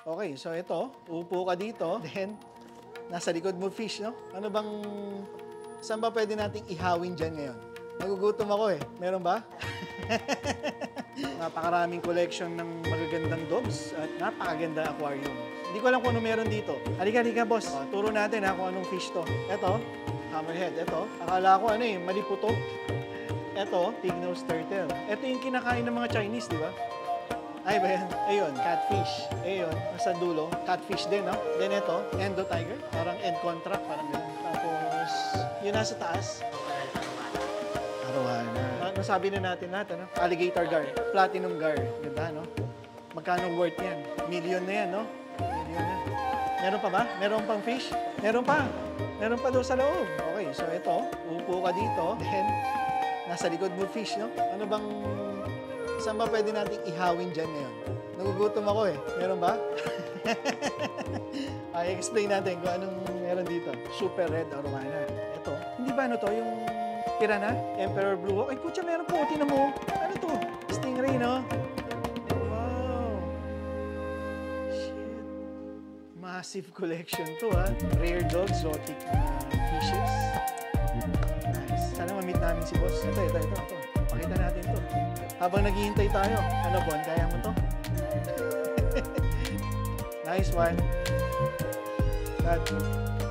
Okay, so ito, upo ka dito, then nasa likod mo fish, no? Ano bang, saan ba pwede nating ihawin dyan ngayon? Nagugutom ako eh. Meron ba? Napakaraming collection ng magagandang dogs at napakaganda aquarium. Hindi ko alam kung ano meron dito. Halika, boss. Turo natin ha kung anong fish to. Ito, hammerhead. Ito, akala ko ano eh, maliputo. Ito, pig-nosed turtle. Ito yung kinakain ng mga Chinese, di ba? Ay ba yan? Ayun, catfish. Ayun, nasa dulo. Catfish din, no? Then ito, endo tiger. Parang end contract, parang gano'n. Tapos, yun nasa taas. Arowana. Nasabi na natin lahat, ano? Alligator gar. Platinum gar. Ganda, no? Magkano worth yan? Million na yan, no? Million na. Meron pa ba? Meron pang fish? Meron pa. Meron pa daw sa loob. Okay, so ito, upo ka dito. Then, nasa likod mo fish, no? Ano bang, saan ba pwede nating ihawin dyan ngayon? Nagugutom ako eh. Meron ba? Ay, explain natin kung anong meron dito. Super red arowana. Ito, hindi ba ano to? Yung piranha? Emperor Blue Hawk? Ay, putya, meron po. Tingnan mo. Ano to? Stingray, no? Wow. Shit. Massive collection to, ha? Rare dogs, exotic fishes. Nice. Sana ma-meet namin si boss. Ito. Pakita natin to. Habang naghihintay tayo. Ano, Bon? Kaya mo to? Nice one. That